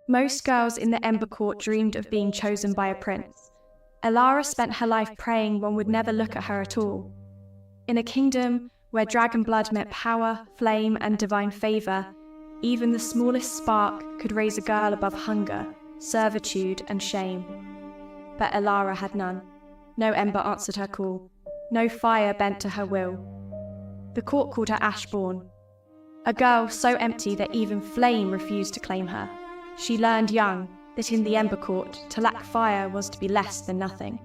Most girls in the Ember Court dreamed of being chosen by a prince. Elara spent her life praying one would never look at her at all. In a kingdom where dragon blood meant power, flame, and divine favour, even the smallest spark could raise a girl above hunger, servitude, and shame. But Elara had none. No ember answered her call. No fire bent to her will. The court called her Ashborn, a girl so empty that even flame refused to claim her. She learned young that in the Ember Court, to lack fire was to be less than nothing.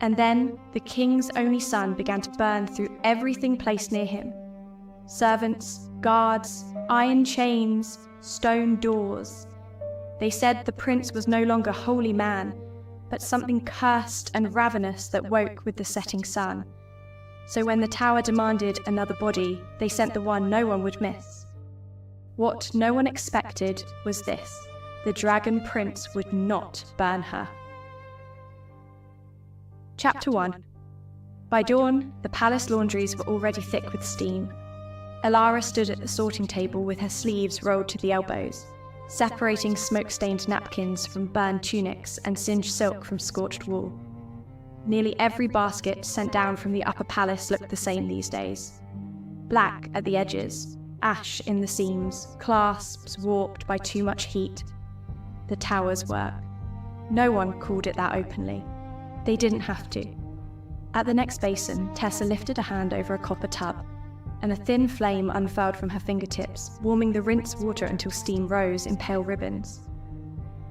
And then the king's only son began to burn through everything placed near him. Servants, guards, iron chains, stone doors. They said the prince was no longer holy man, but something cursed and ravenous that woke with the setting sun. So when the tower demanded another body, they sent the one no one would miss. What no one expected was this: the dragon prince would not burn her. Chapter 1. By dawn, the palace laundries were already thick with steam. Elara stood at the sorting table with her sleeves rolled to the elbows, separating smoke-stained napkins from burned tunics and singed silk from scorched wool. Nearly every basket sent down from the upper palace looked the same these days. Black at the edges, ash in the seams, clasps warped by too much heat. The tower's work. No one called it that openly. They didn't have to. At the next basin, Tessa lifted a hand over a copper tub, and a thin flame unfurled from her fingertips, warming the rinsed water until steam rose in pale ribbons.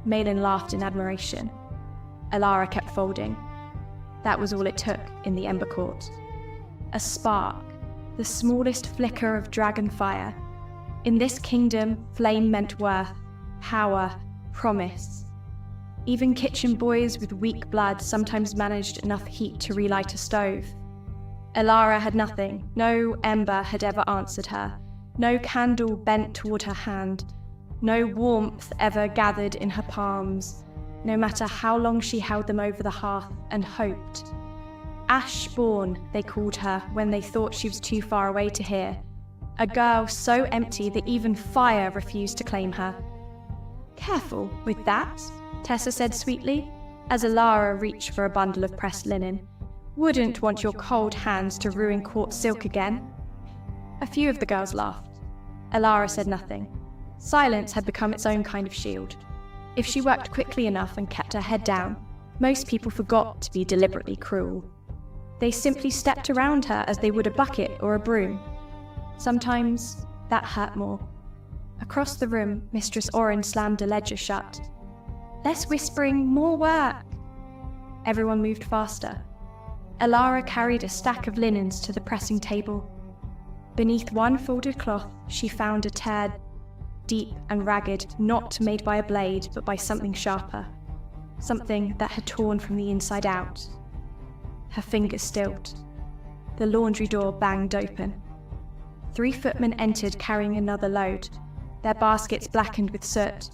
Malin laughed in admiration. Elara kept folding. That was all it took in the Ember Court. A spark, the smallest flicker of dragon fire. In this kingdom, flame meant worth, power, promise. Even kitchen boys with weak blood sometimes managed enough heat to relight a stove. Elara had nothing. No ember had ever answered her. No candle bent toward her hand. No warmth ever gathered in her palms, no matter how long she held them over the hearth and hoped. Ashborn, they called her when they thought she was too far away to hear. A girl so empty that even fire refused to claim her. "Careful with that," Tessa said sweetly, as Elara reached for a bundle of pressed linen. "Wouldn't want your cold hands to ruin court silk again." A few of the girls laughed. Elara said nothing. Silence had become its own kind of shield. If she worked quickly enough and kept her head down, most people forgot to be deliberately cruel. They simply stepped around her as they would a bucket or a broom. Sometimes that hurt more. Across the room, Mistress Oren slammed a ledger shut. "Less whispering, more work." Everyone moved faster. Elara carried a stack of linens to the pressing table. Beneath one folded cloth, she found a tear, deep and ragged, not made by a blade, but by something sharper. Something that had torn from the inside out. Her fingers stilled. The laundry door banged open. 3 footmen entered carrying another load, their baskets blackened with soot.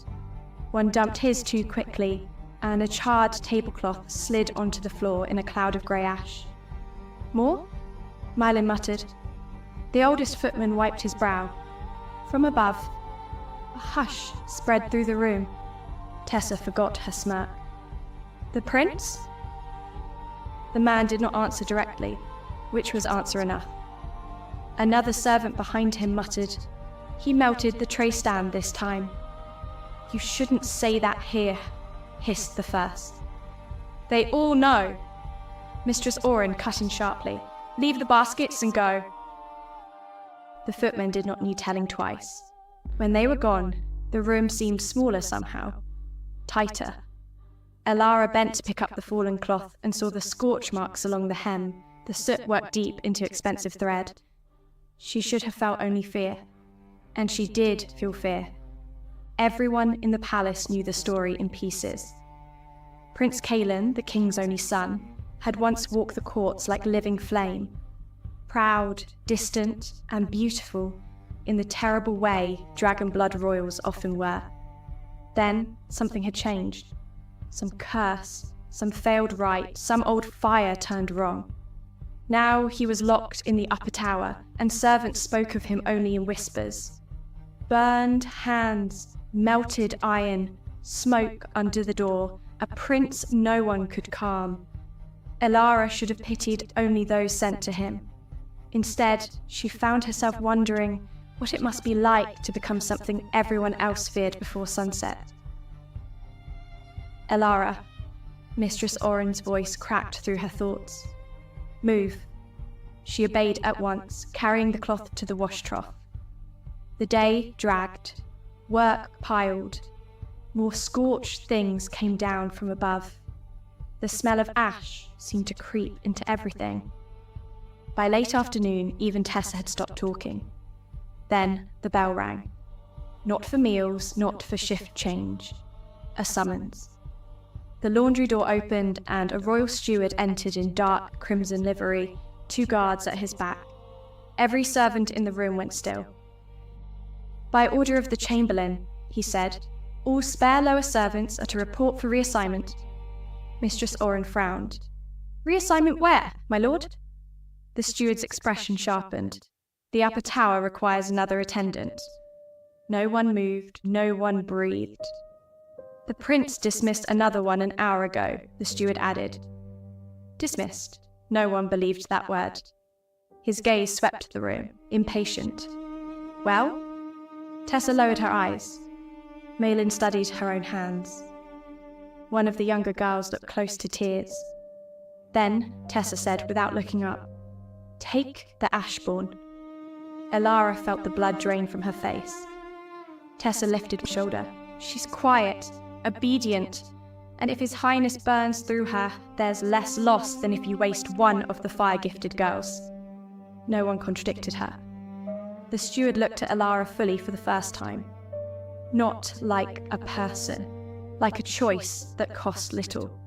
One dumped his too quickly, and a charred tablecloth slid onto the floor in a cloud of grey ash. "More?" Malin muttered. The oldest footman wiped his brow. From above, a hush spread through the room. Tessa forgot her smirk. "The prince?" The man did not answer directly, which was answer enough. Another servant behind him muttered, "He melted the tray stand this time." "You shouldn't say that here," hissed the first. "They all know." Mistress Oren cut in sharply. "Leave the baskets and go." The footmen did not need telling twice. When they were gone, the room seemed smaller somehow, tighter. Elara bent to pick up the fallen cloth and saw the scorch marks along the hem, the soot worked deep into expensive thread. She should have felt only fear, and she did feel fear. Everyone in the palace knew the story in pieces. Prince Caelan, the king's only son, had once walked the courts like living flame, proud, distant, and beautiful in the terrible way dragon blood royals often were. Then something had changed. Some curse, some failed rite, some old fire turned wrong. Now he was locked in the upper tower, and servants spoke of him only in whispers. Burned hands, melted iron, smoke under the door, a prince no one could calm. Elara should have pitied only those sent to him. Instead, she found herself wondering what it must be like to become something everyone else feared before sunset. Elara, Mistress Oren's voice cracked through her thoughts. Move. She obeyed at once, carrying the cloth to the wash trough. The day dragged. Work piled. More scorched things came down from above. The smell of ash seemed to creep into everything. By late afternoon, even Tessa had stopped talking. Then the bell rang. Not for meals, not for shift change. A summons. The laundry door opened and a royal steward entered in dark crimson livery, 2 guards at his back. Every servant in the room went still. By order of the Chamberlain, he said, all spare lower servants are to report for reassignment. Mistress Oren frowned. Reassignment where, my lord? The steward's expression sharpened. The upper tower requires another attendant. No one moved, no one breathed. The prince dismissed another one an hour ago, the steward added. Dismissed. No one believed that word. His gaze swept the room, impatient. Well? Tessa lowered her eyes. Malin studied her own hands. One of the younger girls looked close to tears. Then, Tessa said without looking up, Take the Ashbourne. Elara felt the blood drain from her face. Tessa lifted her shoulder. She's quiet, obedient, and if His Highness burns through her, there's less loss than if you waste one of the fire-gifted girls. No one contradicted her. The steward looked at Elara fully for the first time. Not like a person, like a choice that cost little.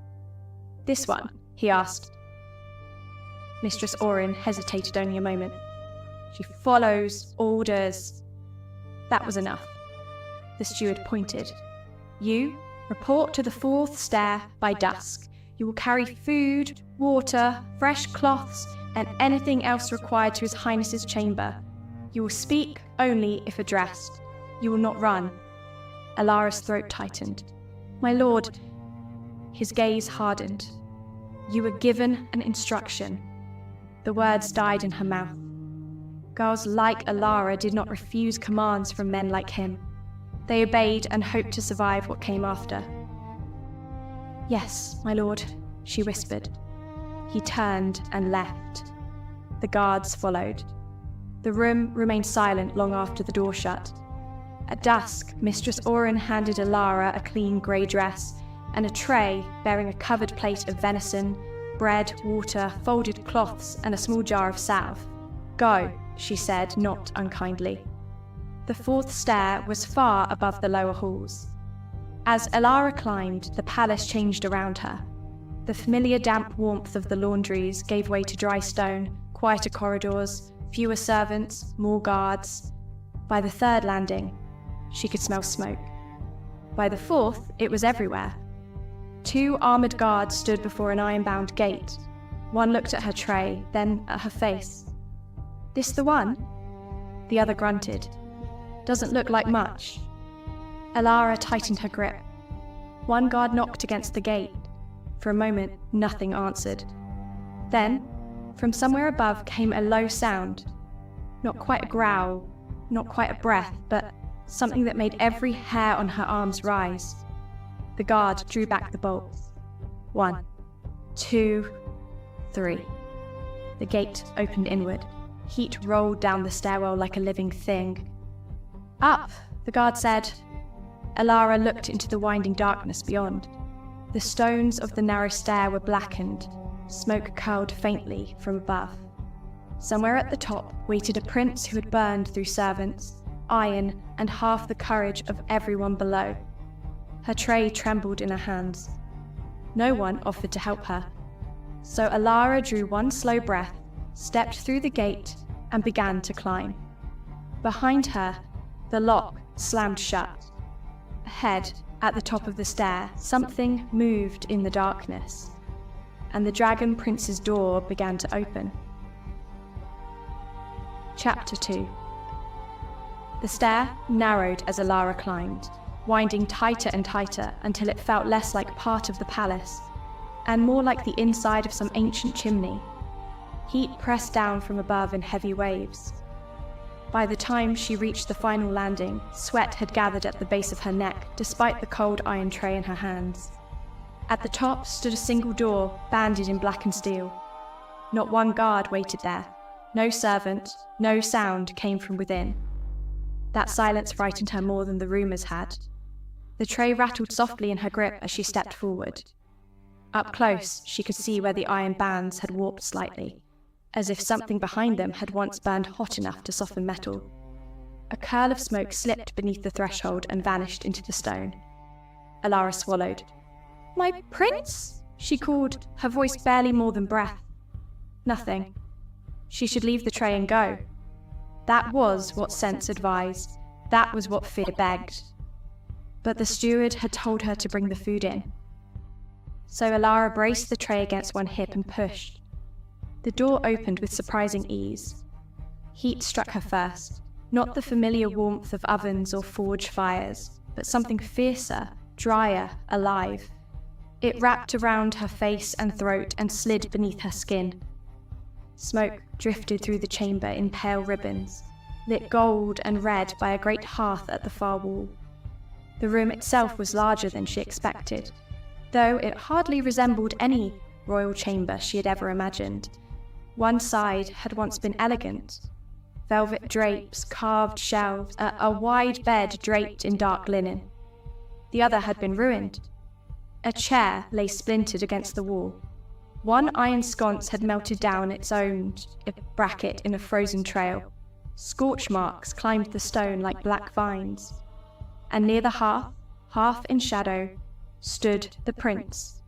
This one, he asked. Mistress Oren hesitated only a moment. She follows orders. That was enough. The steward pointed. You report to the 4th stair by dusk. You will carry food, water, fresh cloths, and anything else required to His Highness's chamber. You will speak only if addressed. You will not run. Elara's throat tightened. My lord, his gaze hardened. You were given an instruction. The words died in her mouth. Girls like Elara did not refuse commands from men like him. They obeyed and hoped to survive what came after. Yes, my lord, she whispered. He turned and left. The guards followed. The room remained silent long after the door shut. At dusk, Mistress Oren handed Elara a clean grey dress and a tray bearing a covered plate of venison, bread, water, folded cloths, and a small jar of salve. Go, she said, not unkindly. The 4th stair was far above the lower halls. As Elara climbed, the palace changed around her. The familiar damp warmth of the laundries gave way to dry stone, quieter corridors, fewer servants, more guards. By the 3rd landing, she could smell smoke. By the 4th, it was everywhere. 2 armoured guards stood before an iron-bound gate. One looked at her tray, then at her face. This the one? The other grunted. Doesn't look like much. Elara tightened her grip. One guard knocked against the gate. For a moment, nothing answered. Then, from somewhere above came a low sound. Not quite a growl, not quite a breath, but something that made every hair on her arms rise. The guard drew back the bolts. 1, 2, 3. The gate opened inward. Heat rolled down the stairwell like a living thing. Up, the guard said. Elara looked into the winding darkness beyond. The stones of the narrow stair were blackened. Smoke curled faintly from above. Somewhere at the top waited a prince who had burned through servants, iron, and half the courage of everyone below. Her tray trembled in her hands. No one offered to help her. So Elara drew one slow breath, stepped through the gate, and began to climb. Behind her, the lock slammed shut. Ahead, at the top of the stair, something moved in the darkness, and the Dragon Prince's door began to open. Chapter 2. The stair narrowed as Elara climbed, winding tighter and tighter until it felt less like part of the palace, and more like the inside of some ancient chimney. Heat pressed down from above in heavy waves. By the time she reached the final landing, sweat had gathered at the base of her neck, despite the cold iron tray in her hands. At the top stood a single door, banded in blackened steel. Not one guard waited there. No servant, no sound came from within. That silence frightened her more than the rumours had. The tray rattled softly in her grip as she stepped forward. Up close, she could see where the iron bands had warped slightly, as if something behind them had once burned hot enough to soften metal. A curl of smoke slipped beneath the threshold and vanished into the stone. Elara swallowed. "My prince?" she called, her voice barely more than breath. Nothing. She should leave the tray and go. That was what sense advised. That was what fear begged. But the steward had told her to bring the food in. So Elara braced the tray against one hip and pushed. The door opened with surprising ease. Heat struck her first, not the familiar warmth of ovens or forge fires, but something fiercer, drier, alive. It wrapped around her face and throat and slid beneath her skin. Smoke drifted through the chamber in pale ribbons, lit gold and red by a great hearth at the far wall. The room itself was larger than she expected, though it hardly resembled any royal chamber she had ever imagined. One side had once been elegant. Velvet drapes, carved shelves, a wide bed draped in dark linen. The other had been ruined. A chair lay splintered against the wall. One iron sconce had melted down its own bracket in a frozen trail. Scorch marks climbed the stone like black vines. And near the hearth, half in shadow, stood the prince.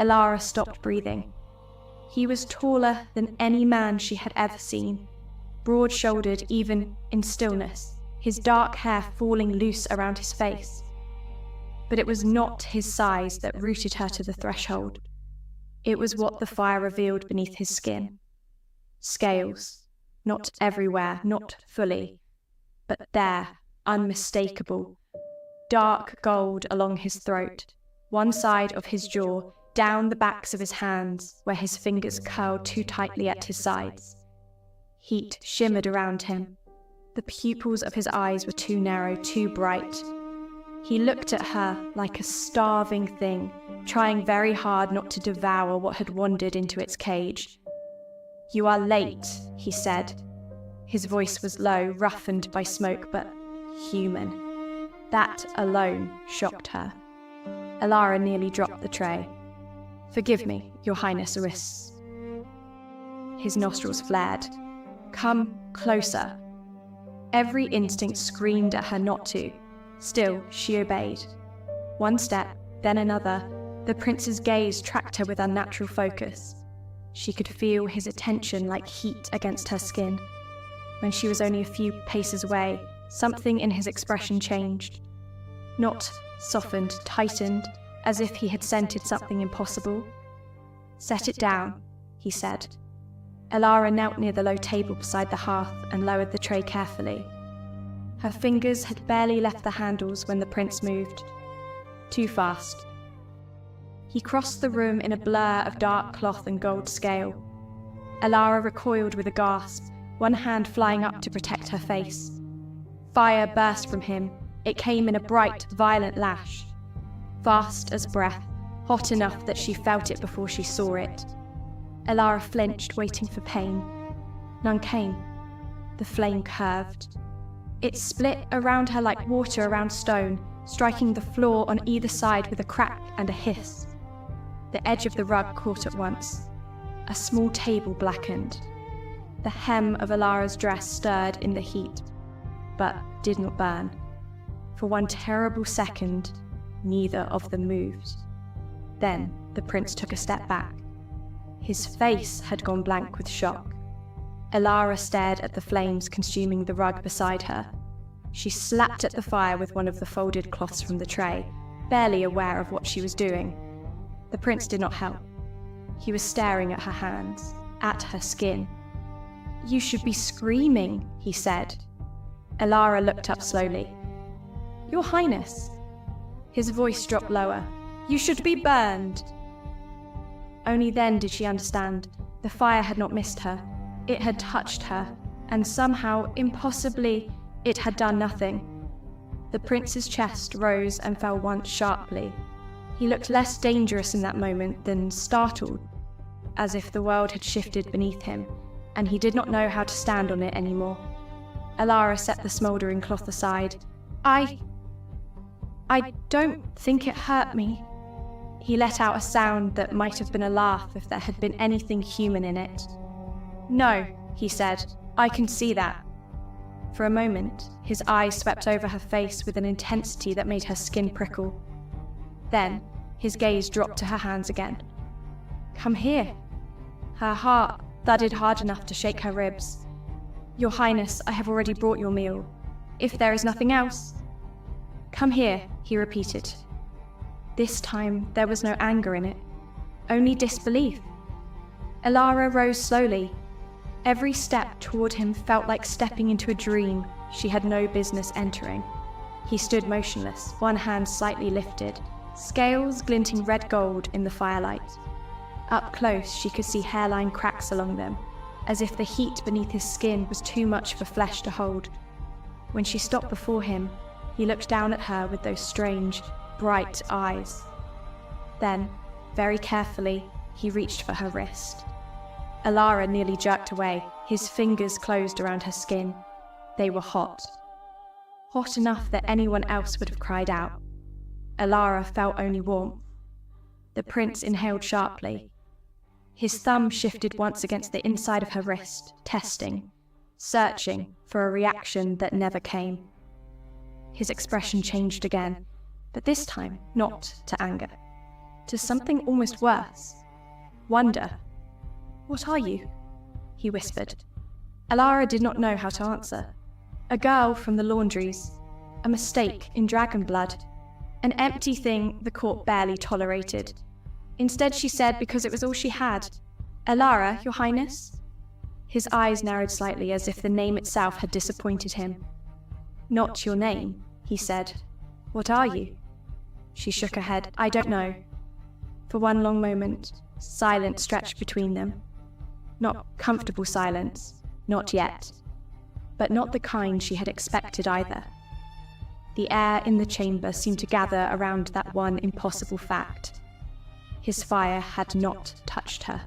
Elara stopped breathing. He was taller than any man she had ever seen, broad-shouldered even in stillness, his dark hair falling loose around his face. But it was not his size that rooted her to the threshold. It was what the fire revealed beneath his skin. Scales, not everywhere, not fully, but there, unmistakable. Dark gold along his throat, one side of his jaw, down the backs of his hands, where his fingers curled too tightly at his sides. Heat shimmered around him. The pupils of his eyes were too narrow, too bright. He looked at her like a starving thing, trying very hard not to devour what had wandered into its cage. "You are late," he said. His voice was low, roughened by smoke, but human. That alone shocked her. Elara nearly dropped the tray. "Forgive me, your highness Eris." His nostrils flared. "Come closer." Every instinct screamed at her not to. Still, she obeyed. One step, then another. The prince's gaze tracked her with unnatural focus. She could feel his attention like heat against her skin. When she was only a few paces away, something in his expression changed. Not softened, tightened, as if he had scented something impossible. "Set it down," he said. Elara knelt near the low table beside the hearth and lowered the tray carefully. Her fingers had barely left the handles when the prince moved. Too fast. He crossed the room in a blur of dark cloth and gold scale. Elara recoiled with a gasp, one hand flying up to protect her face. Fire burst from him. It came in a bright, violent lash. Fast as breath, hot enough that she felt it before she saw it. Elara flinched, waiting for pain. None came. The flame curved. It split around her like water around stone, striking the floor on either side with a crack and a hiss. The edge of the rug caught at once. A small table blackened. The hem of Elara's dress stirred in the heat, but did not burn. For one terrible second, neither of them moved. Then the prince took a step back. His face had gone blank with shock. Elara stared at the flames consuming the rug beside her. She slapped at the fire with one of the folded cloths from the tray, barely aware of what she was doing. The prince did not help. He was staring at her hands, at her skin. "You should be screaming," he said. Elara looked up slowly. "Your Highness." His voice dropped lower. "You should be burned." Only then did she understand. The fire had not missed her. It had touched her, and somehow, impossibly, it had done nothing. The prince's chest rose and fell once sharply. He looked less dangerous in that moment than startled, as if the world had shifted beneath him, and he did not know how to stand on it anymore. Elara set the smouldering cloth aside. I don't think it hurt me." He let out a sound that might have been a laugh if there had been anything human in it. "No," he said, "I can see that." For a moment, his eyes swept over her face with an intensity that made her skin prickle. Then, his gaze dropped to her hands again. "Come here." Her heart thudded hard enough to shake her ribs. "Your Highness, I have already brought your meal. If there is nothing else—" "Come here," he repeated. This time, there was no anger in it, only disbelief. Elara rose slowly. Every step toward him felt like stepping into a dream she had no business entering. He stood motionless, one hand slightly lifted, scales glinting red gold in the firelight. Up close, she could see hairline cracks along them, as if the heat beneath his skin was too much for flesh to hold. When she stopped before him, he looked down at her with those strange, bright eyes. Then, very carefully, he reached for her wrist. Elara nearly jerked away. His fingers closed around her skin. They were hot. Hot enough that anyone else would have cried out. Elara felt only warmth. The prince inhaled sharply. His thumb shifted once against the inside of her wrist, testing, searching for a reaction that never came. His expression changed again, but this time not to anger, to something almost worse. Wonder. "What are you?" he whispered. Elara did not know how to answer. A girl from the laundries, a mistake in dragon blood, an empty thing the court barely tolerated. Instead she said, because it was all she had, "Elara, Your Highness?" His eyes narrowed slightly as if the name itself had disappointed him. "Not your name," he said. "What are you?" She shook her head. "I don't know." For one long moment, silence stretched between them. Not comfortable silence, not yet, but not the kind she had expected either. The air in the chamber seemed to gather around that one impossible fact. His fire had not touched her.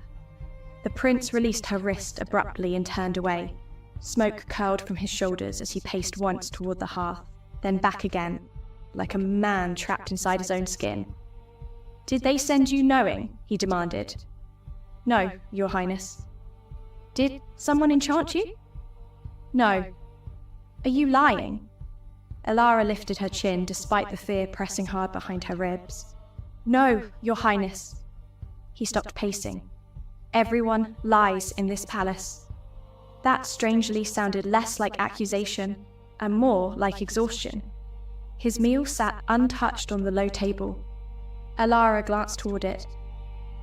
The prince released her wrist abruptly and turned away. Smoke curled from his shoulders as he paced once toward the hearth, then back again, like a man trapped inside his own skin. "Did they send you knowing?" he demanded. "No, Your Highness." "Did someone enchant you?" "No." "Are you lying?" Elara lifted her chin despite the fear pressing hard behind her ribs. "No, Your Highness." He stopped pacing. "Everyone lies in this palace." That strangely sounded less like accusation and more like exhaustion. His meal sat untouched on the low table. Elara glanced toward it.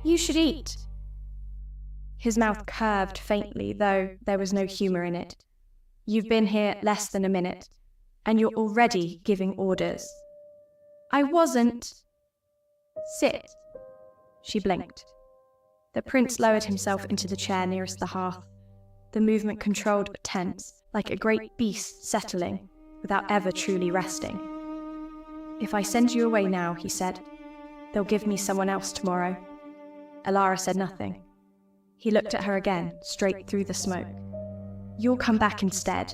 "You should eat." His mouth curved faintly, though there was no humor in it. "You've been here less than a minute, and you're already giving orders." "I wasn't." "Sit." She blinked. The prince lowered himself into the chair nearest the hearth, the movement controlled but tense, like a great beast settling, without ever truly resting. "If I send you away now," he said, "they'll give me someone else tomorrow." Elara said nothing. He looked at her again, straight through the smoke. "You'll come back instead."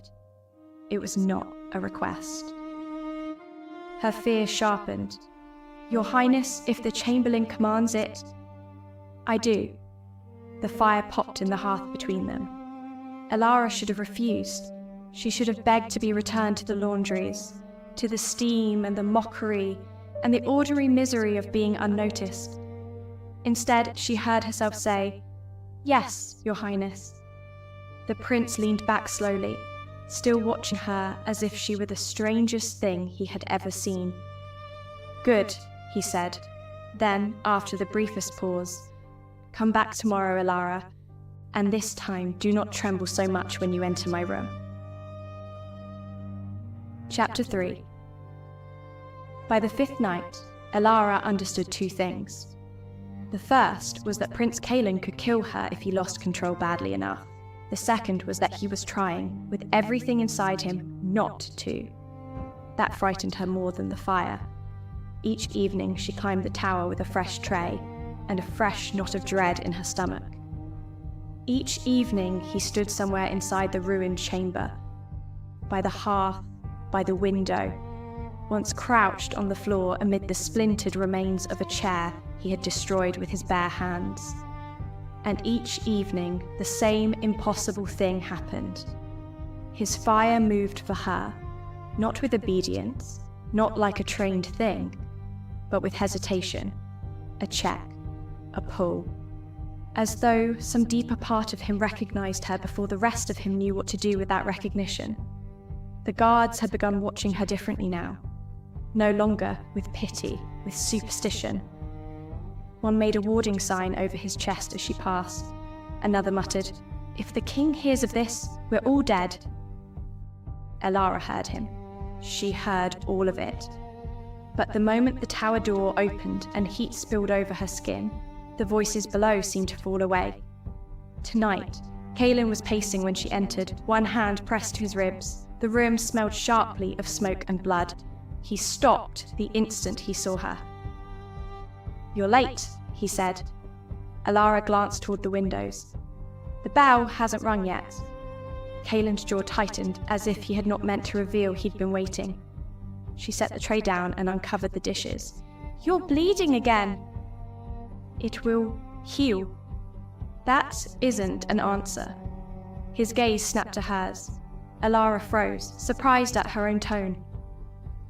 It was not a request. Her fear sharpened. "Your Highness, if the Chamberlain commands it—" "I do." The fire popped in the hearth between them. Elara should have refused. She should have begged to be returned to the laundries, to the steam and the mockery and the ordinary misery of being unnoticed. Instead, she heard herself say, "Yes, Your Highness." The prince leaned back slowly, still watching her as if she were the strangest thing he had ever seen. "Good," he said. Then, after the briefest pause, "Come back tomorrow, Elara, and this time do not tremble so much when you enter my room." Chapter 3. By the fifth night, Elara understood two things. The first was that Prince Caelan could kill her if he lost control badly enough. The second was that he was trying, with everything inside him, not to. That frightened her more than the fire. Each evening she climbed the tower with a fresh tray, and a fresh knot of dread in her stomach. Each evening he stood somewhere inside the ruined chamber, by the hearth, by the window, once crouched on the floor amid the splintered remains of a chair he had destroyed with his bare hands. And each evening the same impossible thing happened. His fire moved for her, not with obedience, not like a trained thing, but with hesitation, a check, a pull, as though some deeper part of him recognized her before the rest of him knew what to do with that recognition. The guards had begun watching her differently now, no longer with pity, with superstition. One made a warding sign over his chest as she passed. Another muttered, "If the king hears of this, we're all dead." Elara heard him. She heard all of it. But the moment the tower door opened and heat spilled over her skin, the voices below seemed to fall away. Tonight, Caelan was pacing when she entered, one hand pressed to his ribs. The room smelled sharply of smoke and blood. He stopped the instant he saw her. "You're late," he said. Elara glanced toward the windows. "The bell hasn't rung yet." Caelan's jaw tightened as if he had not meant to reveal he'd been waiting. She set the tray down and uncovered the dishes. "You're bleeding again." "It will heal." That isn't an answer. His gaze snapped to hers. Elara froze, surprised at her own tone.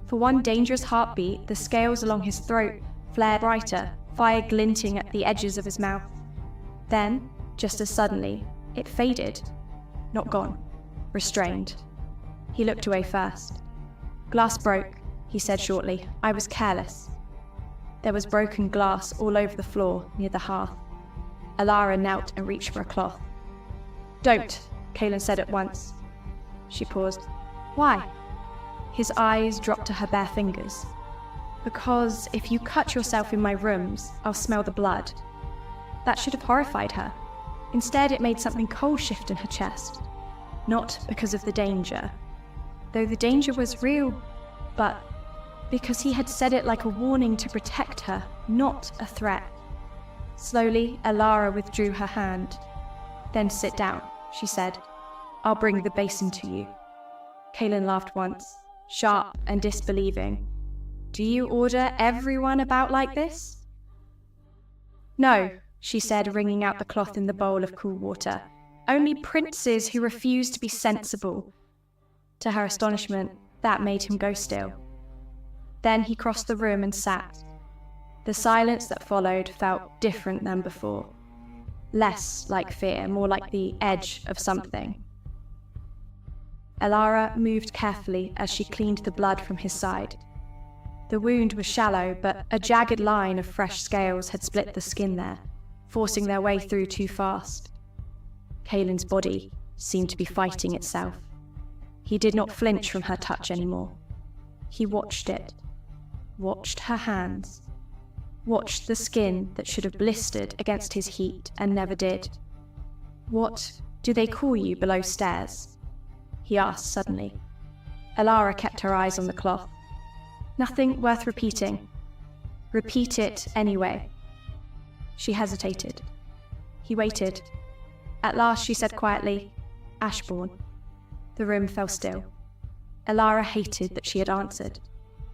For one dangerous heartbeat, the scales along his throat flared brighter, fire glinting at the edges of his mouth. Then, just as suddenly, it faded. Not gone. Restrained. He looked away first. "Glass broke," he said shortly. "I was careless." There was broken glass all over the floor near the hearth. Elara knelt and reached for a cloth. "Don't," Caelan said at once. She paused. "Why?" His eyes dropped to her bare fingers. "Because if you cut yourself in my rooms, I'll smell the blood." That should have horrified her. Instead, it made something cold shift in her chest. Not because of the danger, though the danger was real, but because he had said it like a warning to protect her, not a threat. Slowly, Elara withdrew her hand. "Then sit down," she said. "I'll bring the basin to you." Caelan laughed once, sharp and disbelieving. "Do you order everyone about like this?" "No," she said, wringing out the cloth in the bowl of cool water. "Only princes who refuse to be sensible." To her astonishment, that made him go still. Then he crossed the room and sat. The silence that followed felt different than before. Less like fear, more like the edge of something. Elara moved carefully as she cleaned the blood from his side. The wound was shallow, but a jagged line of fresh scales had split the skin there, forcing their way through too fast. Caelan's body seemed to be fighting itself. He did not flinch from her touch anymore. He watched it, watched her hands, watched the skin that should have blistered against his heat and never did. "What do they call you below stairs?" he asked suddenly. Elara kept her eyes on the cloth. "Nothing worth repeating." "Repeat it anyway." She hesitated. He waited. At last she said quietly, "Ashbourne." The room fell still. Elara hated that she had answered.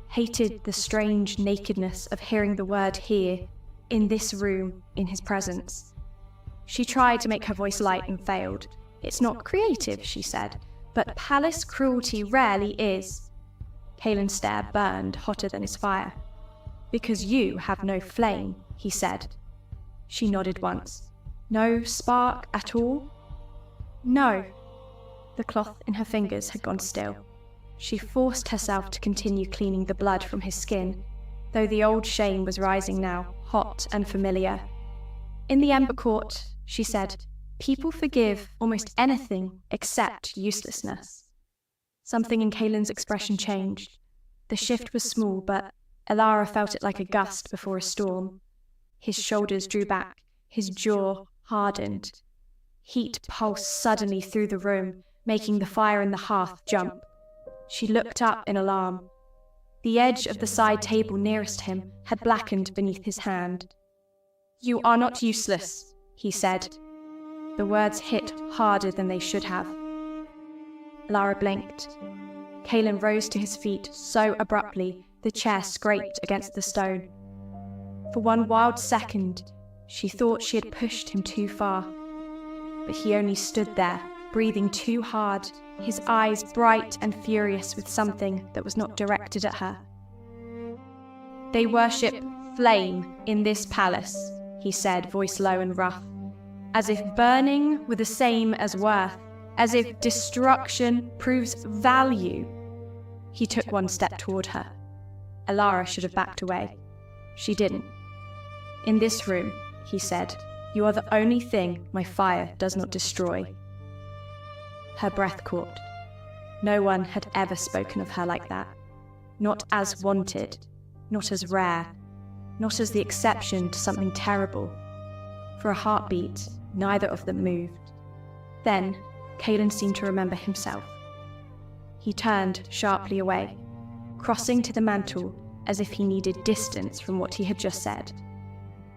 Hated the strange nakedness of hearing the word here, in this room, in his presence. She tried to make her voice light and failed. "It's not creative," she said, "but palace cruelty rarely is." Caelan's stare burned hotter than his fire. "Because you have no flame," he said. She nodded once. "No spark at all?" "No." The cloth in her fingers had gone still. She forced herself to continue cleaning the blood from his skin, though the old shame was rising now, hot and familiar. "In the Ember Court," she said, "people forgive almost anything except uselessness." Something in Caelan's expression changed. The shift was small, but Elara felt it like a gust before a storm. His shoulders drew back, his jaw hardened. Heat pulsed suddenly through the room, making the fire in the hearth jump. She looked up in alarm. The edge of the side table nearest him had blackened beneath his hand. "You are not useless," he said. The words hit harder than they should have. Elara blinked. Caelan rose to his feet so abruptly the chair scraped against the stone. For one wild second, she thought she had pushed him too far. But he only stood there, breathing too hard, his eyes bright and furious with something that was not directed at her. "They worship flame in this palace," he said, voice low and rough, "as if burning were the same as worth, as if destruction proves value." He took one step toward her. Elara should have backed away. She didn't. "In this room," he said, "you are the only thing my fire does not destroy." Her breath caught. No one had ever spoken of her like that. Not as wanted, not as rare, not as the exception to something terrible. For a heartbeat, neither of them moved. Then, Caelan seemed to remember himself. He turned sharply away, crossing to the mantel as if he needed distance from what he had just said.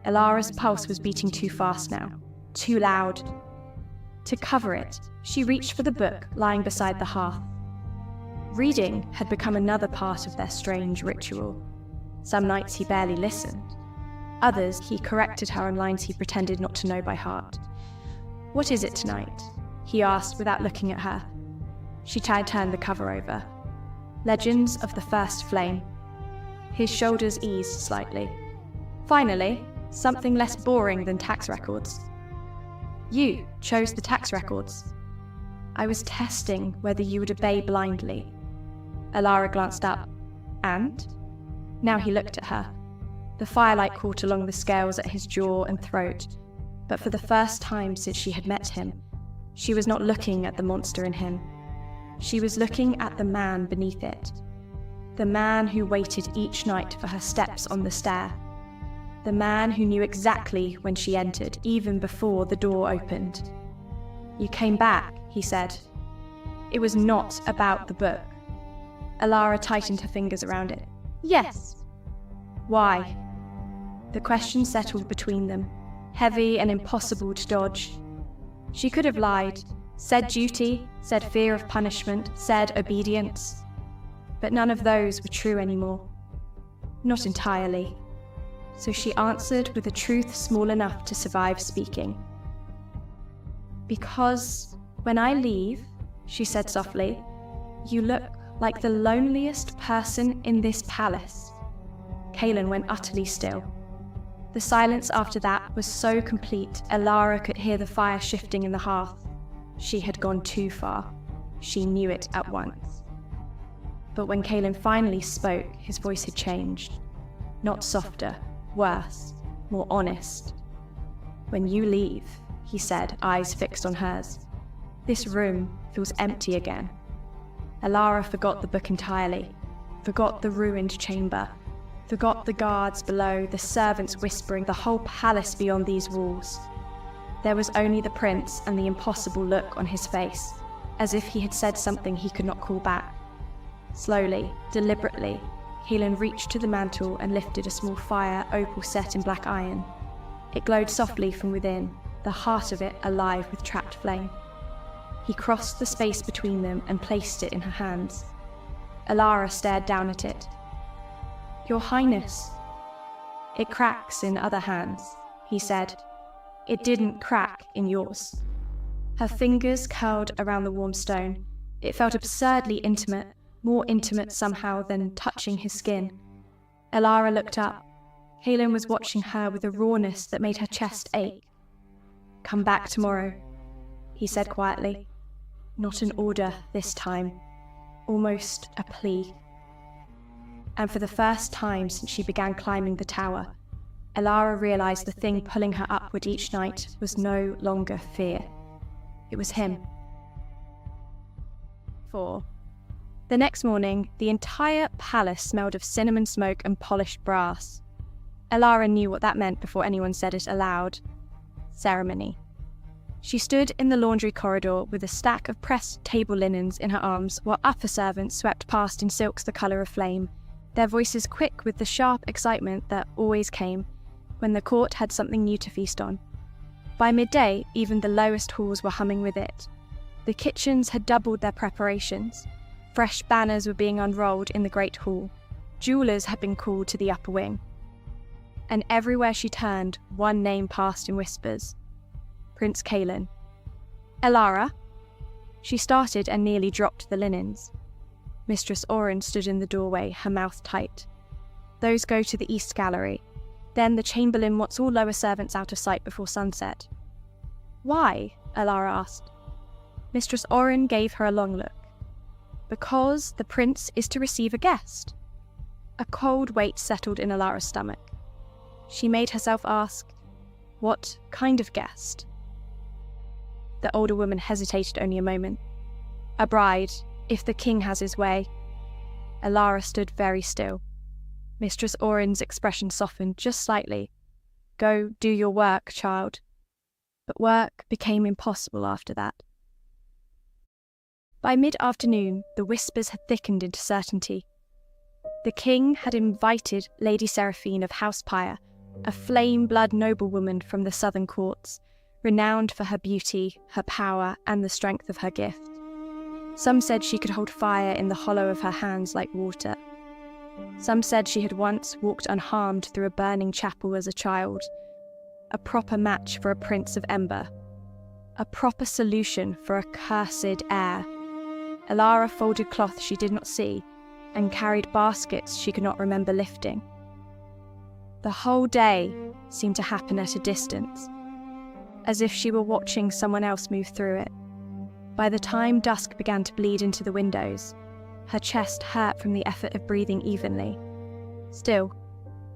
Elara's pulse was beating too fast now, too loud. To cover it, she reached for the book lying beside the hearth. Reading had become another part of their strange ritual. Some nights he barely listened. Others, he corrected her on lines he pretended not to know by heart. "What is it tonight?" he asked without looking at her. She turned the cover over. "Legends of the First Flame." His shoulders eased slightly. "Finally, something less boring than tax records." "You chose the tax records." "I was testing whether you would obey blindly." Elara glanced up. "And?" Now he looked at her. The firelight caught along the scales at his jaw and throat, but for the first time since she had met him, she was not looking at the monster in him. She was looking at the man beneath it. The man who waited each night for her steps on the stair. The man who knew exactly when she entered, even before the door opened. "You came back," he said. "It was not about the book." Elara tightened her fingers around it. "Yes." "Why?" The question settled between them, heavy and impossible to dodge. She could have lied, said duty, said fear of punishment, said obedience. But none of those were true anymore. Not entirely. So she answered with a truth small enough to survive speaking. "Because when I leave," she said softly, "you look like the loneliest person in this palace." Caelan went utterly still. The silence after that was so complete, Elara could hear the fire shifting in the hearth. She had gone too far. She knew it at once. But when Caelan finally spoke, his voice had changed. Not softer, worse, more honest. "When you leave," he said, eyes fixed on hers, "this room feels empty again." Elara forgot the book entirely, forgot the ruined chamber, forgot the guards below, the servants whispering, the whole palace beyond these walls. There was only the prince and the impossible look on his face, as if he had said something he could not call back. Slowly, deliberately, Caelan reached to the mantel and lifted a small fire opal set in black iron. It glowed softly from within, the heart of it alive with trapped flame. He crossed the space between them and placed it in her hands. Elara stared down at it. "Your Highness." "It cracks in other hands," he said. "It didn't crack in yours." Her fingers curled around the warm stone. It felt absurdly intimate, more intimate somehow than touching his skin. Elara looked up. Caelan was watching her with a rawness that made her chest ache. "Come back tomorrow," he said quietly. Not an order this time, almost a plea. And for the first time since she began climbing the tower, Elara realized the thing pulling her upward each night was no longer fear. It was him. 4. The next morning, the entire palace smelled of cinnamon smoke and polished brass. Elara knew what that meant before anyone said it aloud. Ceremony. She stood in the laundry corridor with a stack of pressed table linens in her arms while upper servants swept past in silks the colour of flame, their voices quick with the sharp excitement that always came when the court had something new to feast on. By midday, even the lowest halls were humming with it. The kitchens had doubled their preparations. Fresh banners were being unrolled in the great hall. Jewellers had been called to the upper wing. And everywhere she turned, one name passed in whispers. Prince Caelan. Elara? She started and nearly dropped the linens. Mistress Oren stood in the doorway, her mouth tight. Those go to the east gallery. Then the chamberlain wants all lower servants out of sight before sunset. Why? Elara asked. Mistress Oren gave her a long look. Because the prince is to receive a guest. A cold weight settled in Elara's stomach. She made herself ask, what kind of guest? The older woman hesitated only a moment. A bride, if the king has his way. Elara stood very still. Mistress Oren's expression softened just slightly. Go do your work, child. But work became impossible after that. By mid-afternoon, the whispers had thickened into certainty. The king had invited Lady Seraphine of House Pyre, a flame-blood noblewoman from the southern courts, renowned for her beauty, her power, and the strength of her gift. Some said she could hold fire in the hollow of her hands like water. Some said she had once walked unharmed through a burning chapel as a child. A proper match for a prince of Ember. A proper solution for a cursed heir. Elara folded cloth she did not see, and carried baskets she could not remember lifting. The whole day seemed to happen at a distance, as if she were watching someone else move through it. By the time dusk began to bleed into the windows, her chest hurt from the effort of breathing evenly. Still,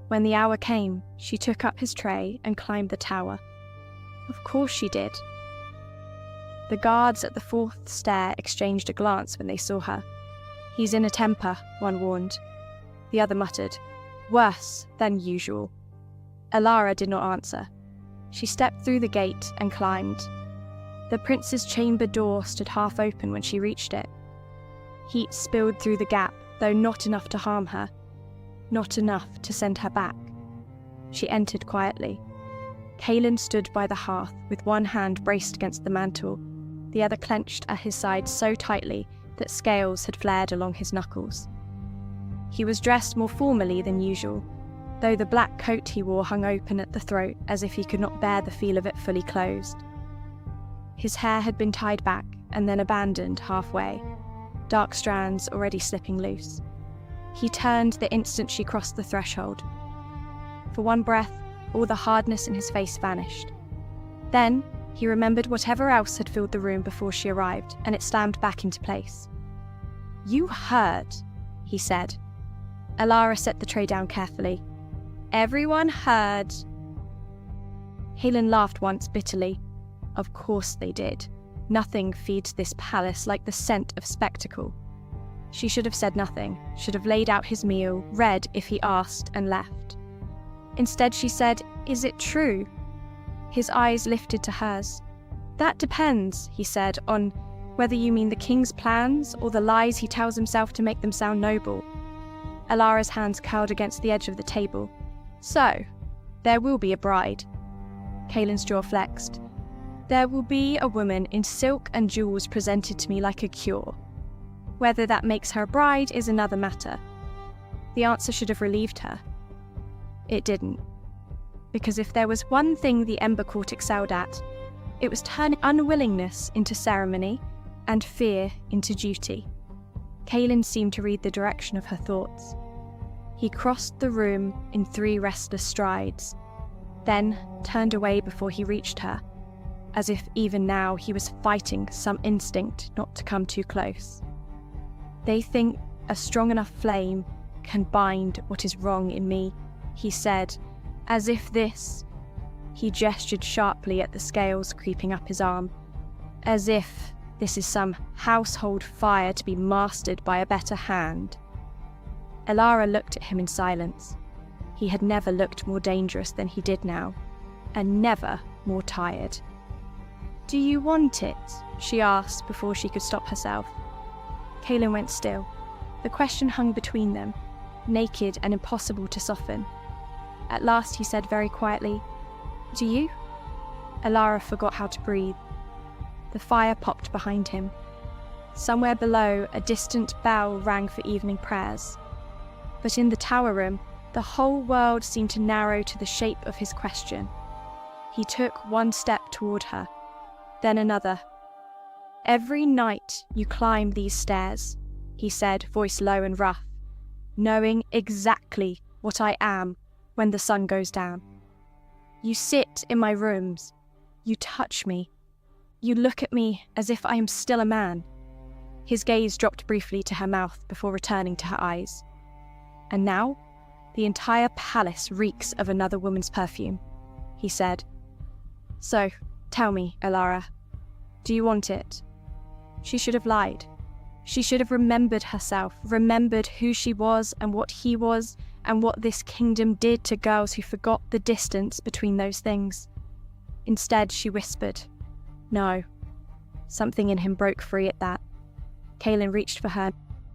when the hour came, she took up his tray and climbed the tower. Of course she did. The guards at the fourth stair exchanged a glance when they saw her. He's in a temper, one warned. The other muttered, worse than usual. Elara did not answer. She stepped through the gate and climbed. The prince's chamber door stood half open when she reached it. Heat spilled through the gap, though not enough to harm her. Not enough to send her back. She entered quietly. Caelan stood by the hearth with one hand braced against the mantel, the other clenched at his side so tightly that scales had flared along his knuckles. He was dressed more formally than usual, though the black coat he wore hung open at the throat as if he could not bear the feel of it fully closed. His hair had been tied back and then abandoned halfway, dark strands already slipping loose. He turned the instant she crossed the threshold. For one breath, all the hardness in his face vanished. Then, he remembered whatever else had filled the room before she arrived, and it slammed back into place. You heard, he said. Elara set the tray down carefully. Everyone heard. Caelan laughed once bitterly. Of course they did. Nothing feeds this palace like the scent of spectacle. She should have said nothing, should have laid out his meal, read if he asked, and left. Instead she said, Is it true? His eyes lifted to hers. That depends, he said, on whether you mean the king's plans or the lies he tells himself to make them sound noble. Elara's hands curled against the edge of the table. So, there will be a bride. Caelan's jaw flexed. There will be a woman in silk and jewels presented to me like a cure. Whether that makes her a bride is another matter. The answer should have relieved her. It didn't. Because if there was one thing the Ember Court excelled at, it was turning unwillingness into ceremony and fear into duty. Caelan seemed to read the direction of her thoughts. He crossed the room in 3 restless strides, then turned away before he reached her, as if even now he was fighting some instinct not to come too close. They think a strong enough flame can bind what is wrong in me, he said, as if this, he gestured sharply at the scales creeping up his arm, as if This is some household fire to be mastered by a better hand. Elara looked at him in silence. He had never looked more dangerous than he did now, and never more tired. "Do you want it?" she asked before she could stop herself. Caelan went still. The question hung between them, naked and impossible to soften. At last he said very quietly, "Do you?" Elara forgot how to breathe. The fire popped behind him. Somewhere below, a distant bell rang for evening prayers. But in the tower room, the whole world seemed to narrow to the shape of his question. He took one step toward her, then another. "Every night you climb these stairs," he said, voice low and rough, "knowing exactly what I am when the sun goes down. You sit in my rooms. You touch me. You look at me as if I am still a man." His gaze dropped briefly to her mouth before returning to her eyes. "And now, the entire palace reeks of another woman's perfume," he said. "So, tell me, Elara, do you want it?" She should have lied. She should have remembered herself, remembered who she was and what he was, and what this kingdom did to girls who forgot the distance between those things. Instead, she whispered, "No." Something in him broke free at that. Caelan reached for her,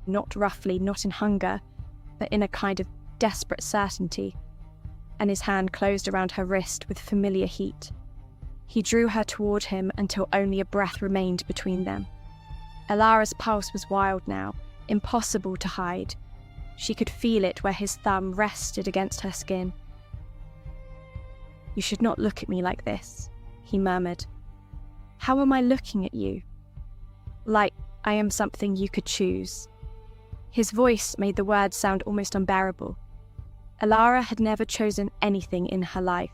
not roughly, not in hunger, but in a kind of desperate certainty, and his hand closed around her wrist with familiar heat. He drew her toward him until only a breath remained between them. Elara's pulse was wild now, impossible to hide. She could feel it where his thumb rested against her skin. "You should not look at me like this," he murmured. "How am I looking at you?" "Like I am something you could choose." His voice made the words sound almost unbearable. Elara had never chosen anything in her life.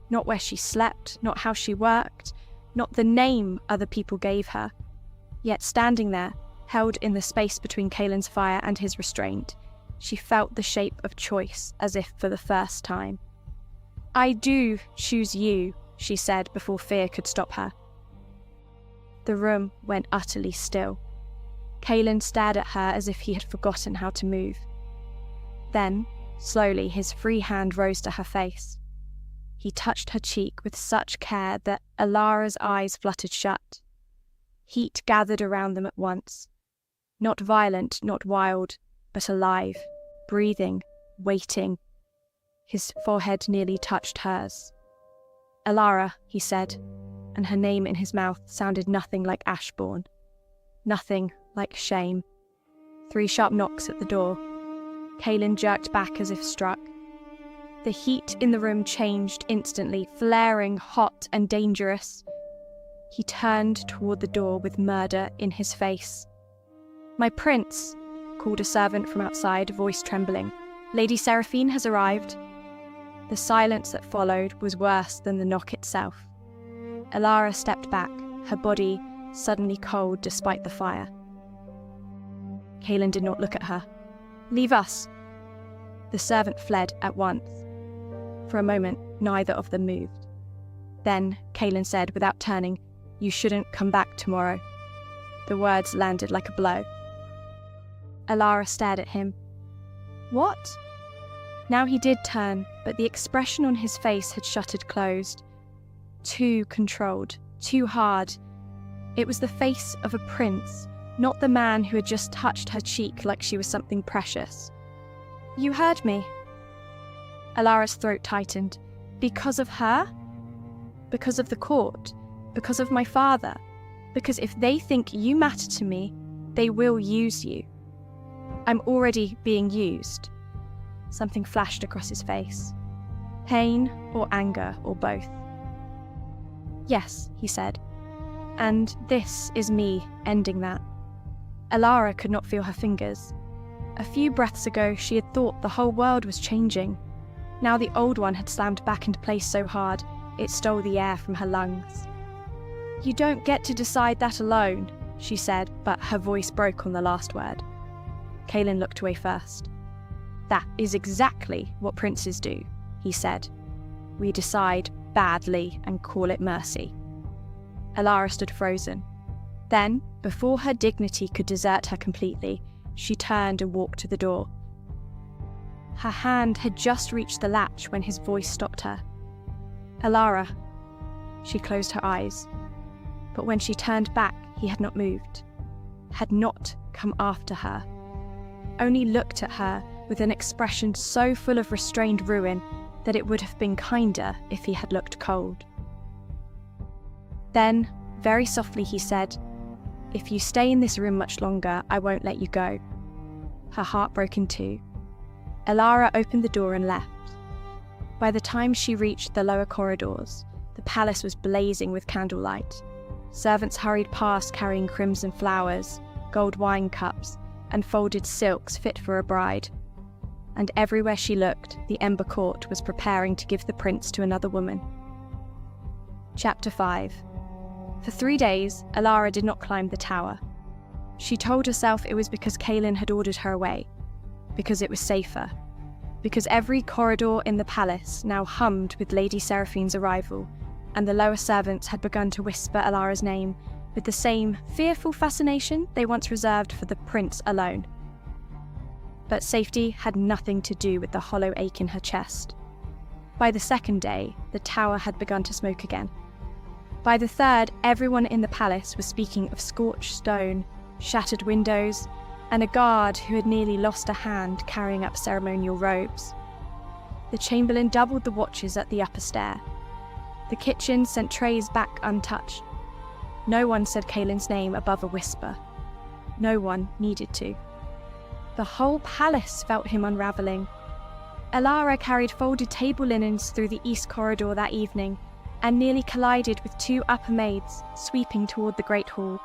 Not where she slept, not how she worked, not the name other people gave her. Yet standing there, held in the space between Caelan's fire and his restraint, she felt the shape of choice as if for the first time. "I do choose you," she said before fear could stop her. The room went utterly still. Caelan stared at her as if he had forgotten how to move. Then, slowly, his free hand rose to her face. He touched her cheek with such care that Elara's eyes fluttered shut. Heat gathered around them at once. Not violent, not wild, but alive, breathing, waiting. His forehead nearly touched hers. "Elara," he said, and her name in his mouth sounded nothing like Ashbourne. Nothing like shame. 3 sharp knocks at the door. Caelan jerked back as if struck. The heat in the room changed instantly, flaring, hot and dangerous. He turned toward the door with murder in his face. "My prince," called a servant from outside, voice trembling. "Lady Seraphine has arrived." The silence that followed was worse than the knock itself. Elara stepped back, her body suddenly cold despite the fire. Caelan did not look at her. "Leave us." The servant fled at once. For a moment, neither of them moved. Then Caelan said, without turning, "You shouldn't come back tomorrow." The words landed like a blow. Elara stared at him. "What?" Now he did turn, but the expression on his face had shuttered closed. Too controlled, too hard. It was the face of a prince, not the man who had just touched her cheek like she was something precious. "You heard me." Elara's throat tightened. "Because of her? Because of the court? Because of my father? Because if they think you matter to me, they will use you. I'm already being used." Something flashed across his face. Pain or anger or both. "Yes," he said. "And this is me ending that." Elara could not feel her fingers. A few breaths ago she had thought the whole world was changing. Now the old one had slammed back into place so hard, it stole the air from her lungs. "You don't get to decide that alone," she said, but her voice broke on the last word. Caelan looked away first. "That is exactly what princes do," he said. "We decide badly and call it mercy." Elara stood frozen. Then, Before her dignity could desert her completely, she turned and walked to the door. Her hand had just reached the latch when his voice stopped her. "Elara." She closed her eyes. But when she turned back, he had not moved, had not come after her, only looked at her with an expression so full of restrained ruin that it would have been kinder if he had looked cold. Then, very softly, he said, "If you stay in this room much longer, I won't let you go." Her heart broke in two. Elara opened the door and left. By the time she reached the lower corridors, the palace was blazing with candlelight. Servants hurried past carrying crimson flowers, gold wine cups, and folded silks fit for a bride. And everywhere she looked, the Ember Court was preparing to give the prince to another woman. Chapter 5. For 3 days, Elara did not climb the tower. She told herself it was because Caelan had ordered her away, because it was safer, because every corridor in the palace now hummed with Lady Seraphine's arrival, and the lower servants had begun to whisper Elara's name with the same fearful fascination they once reserved for the prince alone. But safety had nothing to do with the hollow ache in her chest. By the second day, the tower had begun to smoke again. By the third, everyone in the palace was speaking of scorched stone, shattered windows, and a guard who had nearly lost a hand carrying up ceremonial robes. The chamberlain doubled the watches at the upper stair. The kitchen sent trays back untouched. No one said Caelan's name above a whisper. No one needed to. The whole palace felt him unravelling. Elara carried folded table linens through the east corridor that evening, and nearly collided with 2 upper maids sweeping toward the great hall.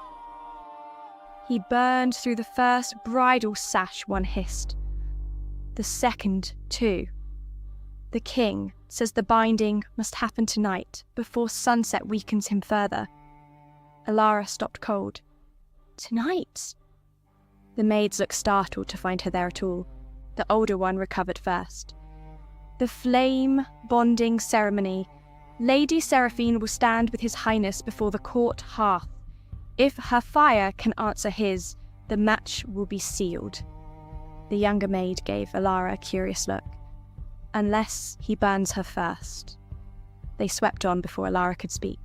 He burned through the first bridal sash, one hissed. The second, too. The king says the binding must happen tonight, before sunset weakens him further. Elara stopped cold. Tonight? The maids looked startled to find her there at all. The older one recovered first. The flame bonding ceremony. Lady Seraphine will stand with His Highness before the court hearth. If her fire can answer his, the match will be sealed. The younger maid gave Elara a curious look. Unless he burns her first. They swept on before Elara could speak.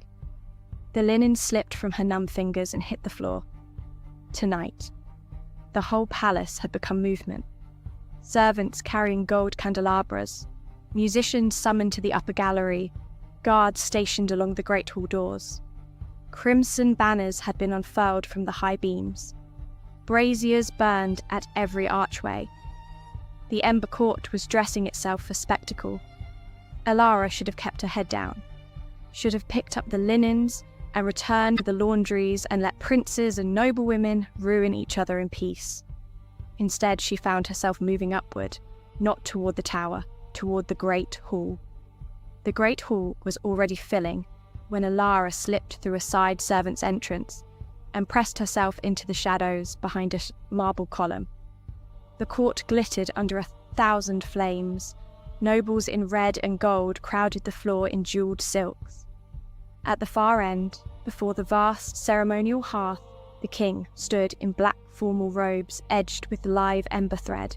The linen slipped from her numb fingers and hit the floor. Tonight. The whole palace had become movement. Servants carrying gold candelabras, musicians summoned to the upper gallery, guards stationed along the great hall doors. Crimson banners had been unfurled from the high beams. Braziers burned at every archway. The Ember Court was dressing itself for spectacle. Elara should have kept her head down, should have picked up the linens and returned to the laundries and let princes and noblewomen ruin each other in peace. Instead, she found herself moving upward, not toward the tower, toward the great hall. The great hall was already filling when Elara slipped through a side servant's entrance and pressed herself into the shadows behind a marble column. The court glittered under 1,000 flames. Nobles in red and gold crowded the floor in jewelled silks. At the far end, before the vast ceremonial hearth, the king stood in black formal robes edged with live ember thread.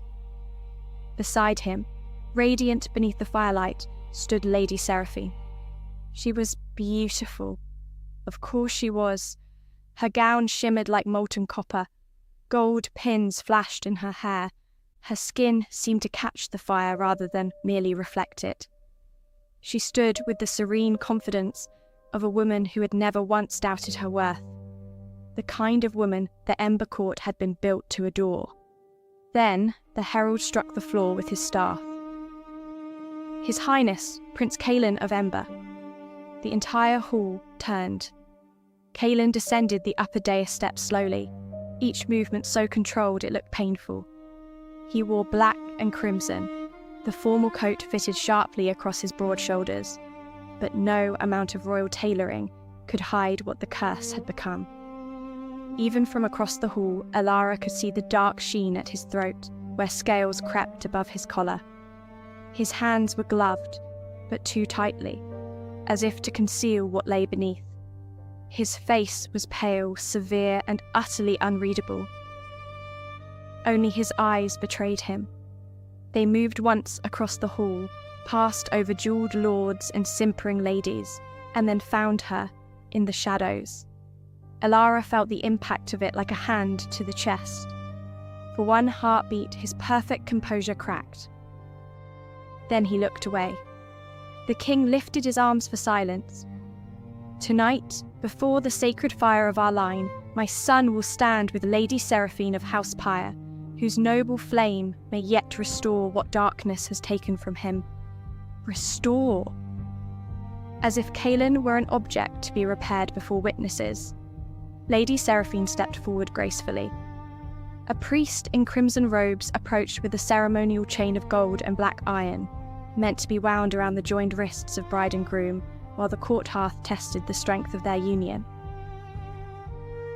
Beside him, radiant beneath the firelight, stood Lady Seraphine. She was beautiful. Of course she was. Her gown shimmered like molten copper. Gold pins flashed in her hair. Her skin seemed to catch the fire rather than merely reflect it. She stood with the serene confidence of a woman who had never once doubted her worth. The kind of woman the Ember Court had been built to adore. Then the herald struck the floor with his staff. His Highness, Prince Caelan of Ember. The entire hall turned. Caelan descended the upper dais steps slowly, each movement so controlled it looked painful. He wore black and crimson. The formal coat fitted sharply across his broad shoulders, but no amount of royal tailoring could hide what the curse had become. Even from across the hall, Elara could see the dark sheen at his throat, where scales crept above his collar. His hands were gloved, but too tightly, as if to conceal what lay beneath. His face was pale, severe, and utterly unreadable. Only his eyes betrayed him. They moved once across the hall, passed over jewelled lords and simpering ladies, and then found her in the shadows. Elara felt the impact of it like a hand to the chest. For one heartbeat, his perfect composure cracked. Then he looked away. The king lifted his arms for silence. "Tonight, before the sacred fire of our line, my son will stand with Lady Seraphine of House Pyre, whose noble flame may yet restore what darkness has taken from him." Restore! As if Caelan were an object to be repaired before witnesses, Lady Seraphine stepped forward gracefully. A priest in crimson robes approached with a ceremonial chain of gold and black iron, meant to be wound around the joined wrists of bride and groom, while the court hearth tested the strength of their union.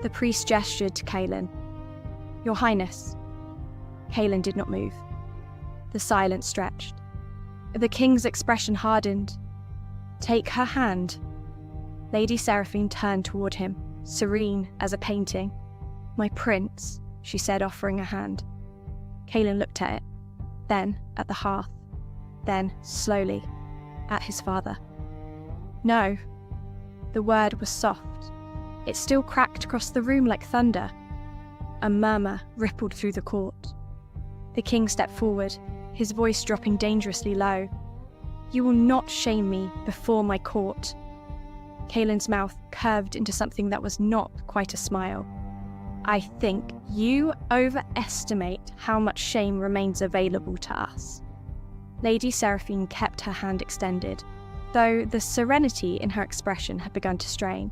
The priest gestured to Caelan. "Your Highness." Caelan did not move. The silence stretched. The king's expression hardened. "Take her hand." Lady Seraphine turned toward him, serene as a painting. "My prince," she said, offering a hand. Caelan looked at it, then at the hearth, then, slowly, at his father. "No." The word was soft. It still cracked across the room like thunder. A murmur rippled through the court. The king stepped forward, his voice dropping dangerously low. "You will not shame me before my court." Caelan's mouth curved into something that was not quite a smile. "I think you overestimate how much shame remains available to us." Lady Seraphine kept her hand extended, though the serenity in her expression had begun to strain.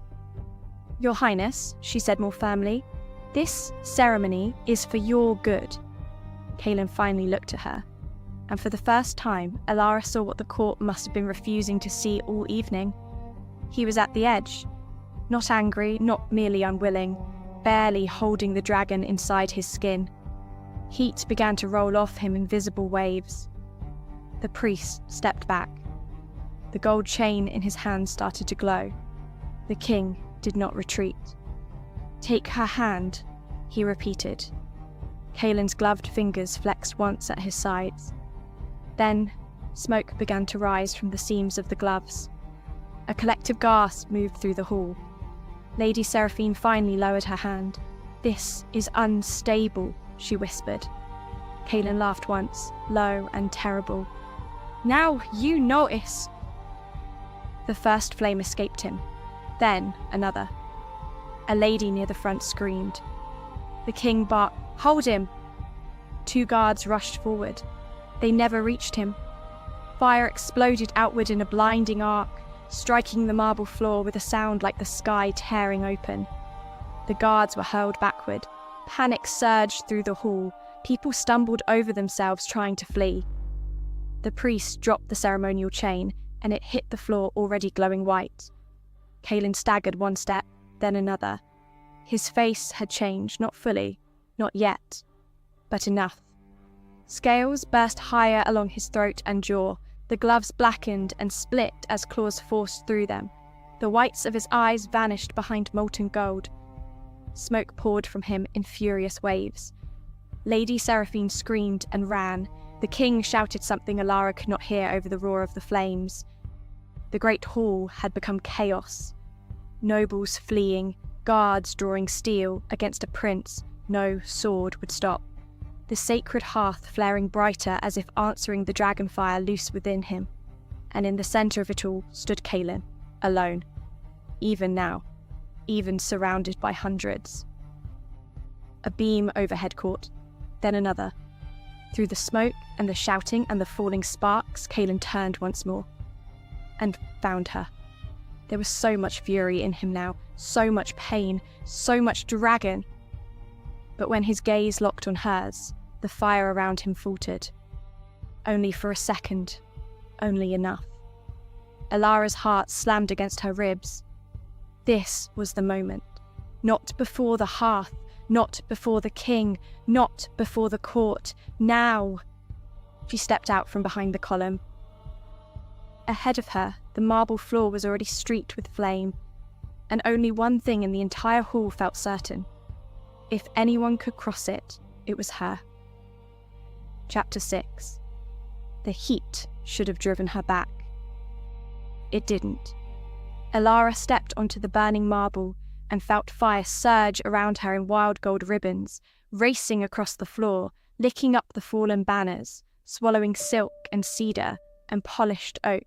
"Your Highness," she said more firmly, "this ceremony is for your good." Caelan finally looked at her, and for the first time, Elara saw what the court must have been refusing to see all evening. He was at the edge, not angry, not merely unwilling, barely holding the dragon inside his skin. Heat began to roll off him in visible waves. The priest stepped back. The gold chain in his hand started to glow. The king did not retreat. "Take her hand," he repeated. Caelan's gloved fingers flexed once at his sides. Then, smoke began to rise from the seams of the gloves. A collective gasp moved through the hall. Lady Seraphine finally lowered her hand. "This is unstable," she whispered. Caelan laughed once, low and terrible. "Now you notice!" The first flame escaped him, then another. A lady near the front screamed. The king barked, "Hold him!" 2 guards rushed forward. They never reached him. Fire exploded outward in a blinding arc, striking the marble floor with a sound like the sky tearing open. The guards were hurled backward. Panic surged through the hall. People stumbled over themselves trying to flee. The priest dropped the ceremonial chain, and it hit the floor already glowing white. Caelan staggered one step, then another. His face had changed, not fully, not yet, but enough. Scales burst higher along his throat and jaw. The gloves blackened and split as claws forced through them. The whites of his eyes vanished behind molten gold. Smoke poured from him in furious waves. Lady Seraphine screamed and ran. The king shouted something Elara could not hear over the roar of the flames. The great hall had become chaos. Nobles fleeing, guards drawing steel against a prince no sword would stop. The sacred hearth flaring brighter as if answering the dragonfire loose within him. And in the centre of it all stood Caelan, alone. Even now, even surrounded by hundreds. A beam overhead caught, then another. Through the smoke and the shouting and the falling sparks, Caelan turned once more. And found her. There was so much fury in him now, so much pain, so much dragon. But when his gaze locked on hers, the fire around him faltered. Only for a second, only enough. Elara's heart slammed against her ribs. This was the moment. Not before the hearth, not before the king, not before the court. Now! She stepped out from behind the column. Ahead of her, the marble floor was already streaked with flame. and only one thing in the entire hall felt certain. If anyone could cross it, it was her. Chapter 6. The heat should have driven her back. It didn't. Elara stepped onto the burning marble and felt fire surge around her in wild gold ribbons, racing across the floor, licking up the fallen banners, swallowing silk and cedar and polished oak.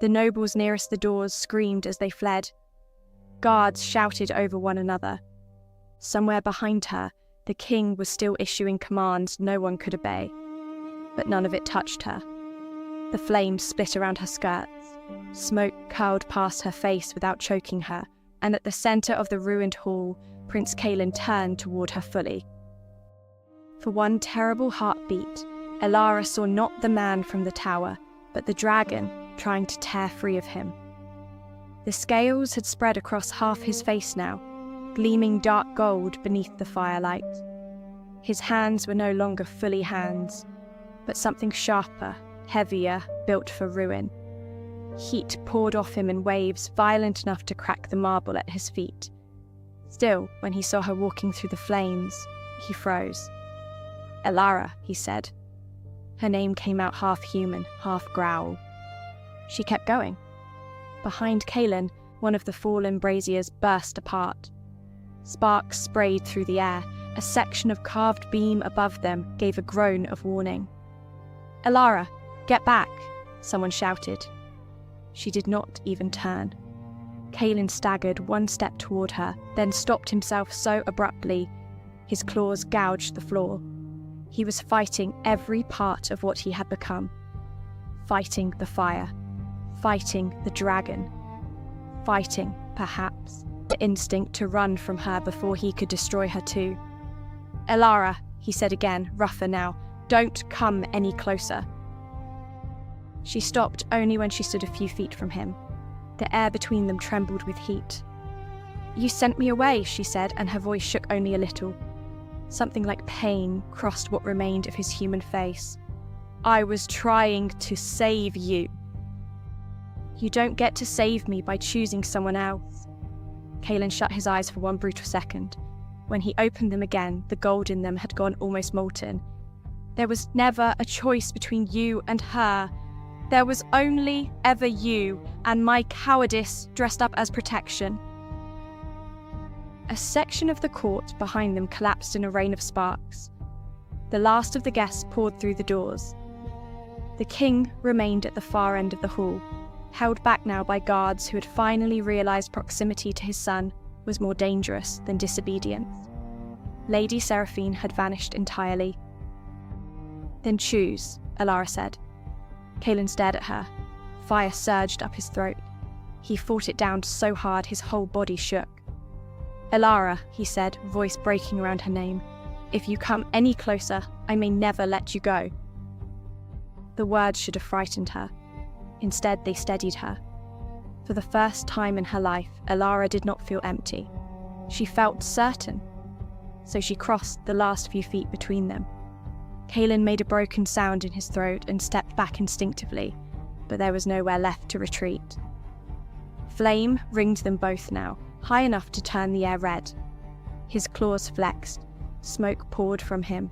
The nobles nearest the doors screamed as they fled. Guards shouted over one another. Somewhere behind her, the king was still issuing commands no one could obey. But none of it touched her. The flames split around her skirts. Smoke curled past her face without choking her, and at the centre of the ruined hall, Prince Caelan turned toward her fully. For one terrible heartbeat, Elara saw not the man from the tower, but the dragon trying to tear free of him. The scales had spread across half his face now, gleaming dark gold beneath the firelight. His hands were no longer fully hands, but something sharper, heavier, built for ruin. Heat poured off him in waves violent enough to crack the marble at his feet. Still, when he saw her walking through the flames, he froze. "Elara," he said. Her name came out half human, half growl. She kept going. Behind Caelan, one of the fallen braziers burst apart. Sparks sprayed through the air. A section of carved beam above them gave a groan of warning. "Elara, get back!" someone shouted. She did not even turn. Caelan staggered one step toward her, then stopped himself so abruptly, his claws gouged the floor. He was fighting every part of what he had become. Fighting the fire. Fighting the dragon. Fighting, perhaps, the instinct to run from her before he could destroy her too. "Elara," he said again, rougher now, "don't come any closer." She stopped only when she stood a few feet from him. The air between them trembled with heat. "You sent me away," she said, and her voice shook only a little. Something like pain crossed what remained of his human face. "I was trying to save you." "You don't get to save me by choosing someone else." Caelan shut his eyes for one brutal second. When he opened them again, the gold in them had gone almost molten. "There was never a choice between you and her. There was only ever you and my cowardice dressed up as protection." A section of the court behind them collapsed in a rain of sparks. The last of the guests poured through the doors. The king remained at the far end of the hall, held back now by guards who had finally realised proximity to his son was more dangerous than disobedience. Lady Seraphine had vanished entirely. "Then choose," Elara said. Caelan stared at her. Fire surged up his throat. He fought it down so hard his whole body shook. "Elara," he said, voice breaking around her name, "if you come any closer, I may never let you go." The words should have frightened her. Instead, they steadied her. For the first time in her life, Elara did not feel empty. She felt certain. So she crossed the last few feet between them. Caelan made a broken sound in his throat and stepped back instinctively, but there was nowhere left to retreat. Flame ringed them both now, high enough to turn the air red. His claws flexed. Smoke poured from him.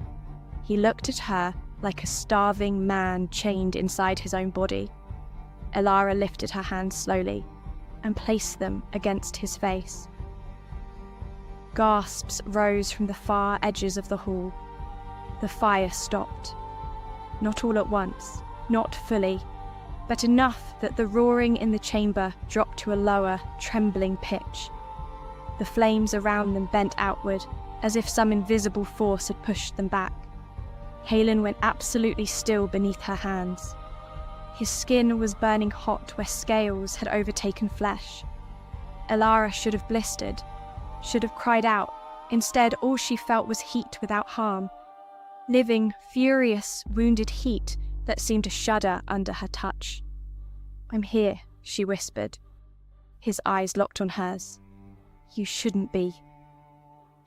He looked at her like a starving man chained inside his own body. Elara lifted her hands slowly and placed them against his face. Gasps rose from the far edges of the hall. The fire stopped. Not all at once, not fully, but enough that the roaring in the chamber dropped to a lower, trembling pitch. The flames around them bent outward, as if some invisible force had pushed them back. Caelan went absolutely still beneath her hands. His skin was burning hot where scales had overtaken flesh. Elara should have blistered, should have cried out. Instead, all she felt was heat without harm. Living, furious, wounded heat that seemed to shudder under her touch. "I'm here," she whispered. His eyes locked on hers. "You shouldn't be."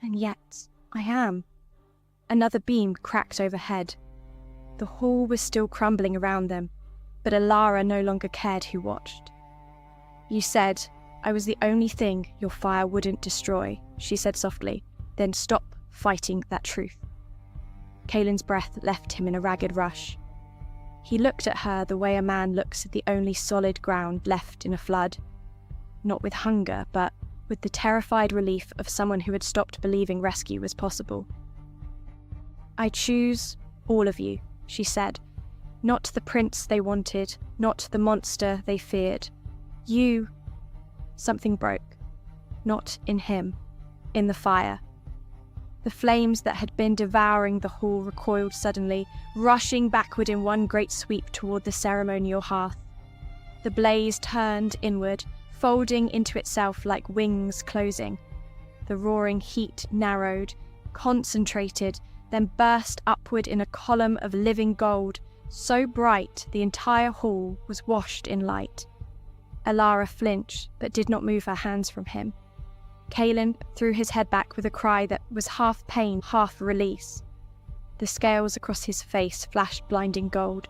"And yet, I am." Another beam cracked overhead. The hall was still crumbling around them, but Elara no longer cared who watched. "You said I was the only thing your fire wouldn't destroy, she said softly. Then stop fighting that truth. Caelan's breath left him in a ragged rush. He looked at her the way a man looks at the only solid ground left in a flood. Not with hunger, but with the terrified relief of someone who had stopped believing rescue was possible. I choose all of you, she said. Not the prince they wanted, not the monster they feared. You. Something broke. Not in him, in the fire. The flames that had been devouring the hall recoiled suddenly, rushing backward in one great sweep toward the ceremonial hearth. The blaze turned inward, folding into itself like wings closing. The roaring heat narrowed, concentrated, then burst upward in a column of living gold, so bright the entire hall was washed in light. Elara flinched, but did not move her hands from him. Caelan threw his head back with a cry that was half pain, half release. The scales across his face flashed blinding gold.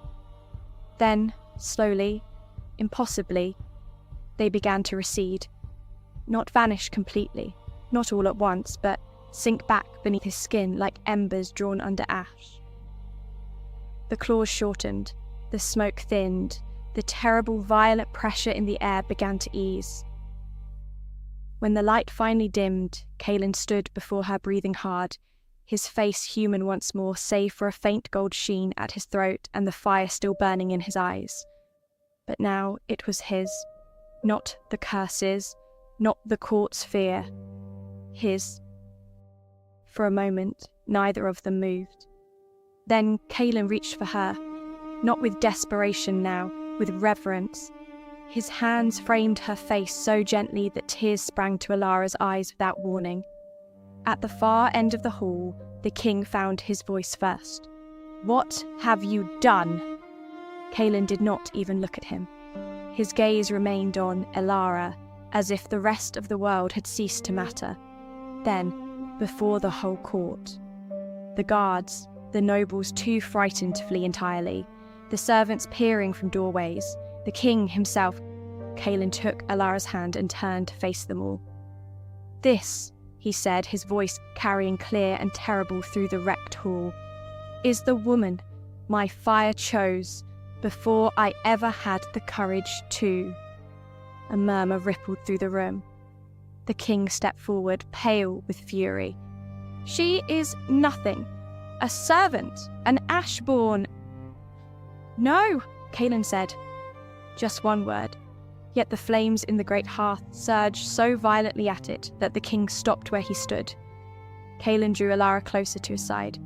Then, slowly, impossibly, they began to recede. Not vanish completely, not all at once, but sink back beneath his skin like embers drawn under ash. The claws shortened, the smoke thinned, the terrible violent pressure in the air began to ease. When the light finally dimmed, Caelan stood before her breathing hard, his face human once more save for a faint gold sheen at his throat and the fire still burning in his eyes. But now it was his, not the curse's, not the court's fear. His. For a moment, neither of them moved. Then Caelan reached for her, not with desperation now, with reverence. His hands framed her face so gently that tears sprang to Elara's eyes without warning. At the far end of the hall, the king found his voice first. "What have you done?" Caelan did not even look at him. His gaze remained on Elara, as if the rest of the world had ceased to matter. Then, before the whole court. The guards, the nobles too frightened to flee entirely, the servants peering from doorways, the king himself. Caelan took Elara's hand and turned to face them all. "This," he said, his voice carrying clear and terrible through the wrecked hall, "is the woman my fire chose before I ever had the courage to." A murmur rippled through the room. The king stepped forward, pale with fury. "She is nothing. A servant, an Ashborn." "No," Caelan said. Just one word. Yet the flames in the great hearth surged so violently at it that the king stopped where he stood. Caelan drew Elara closer to his side.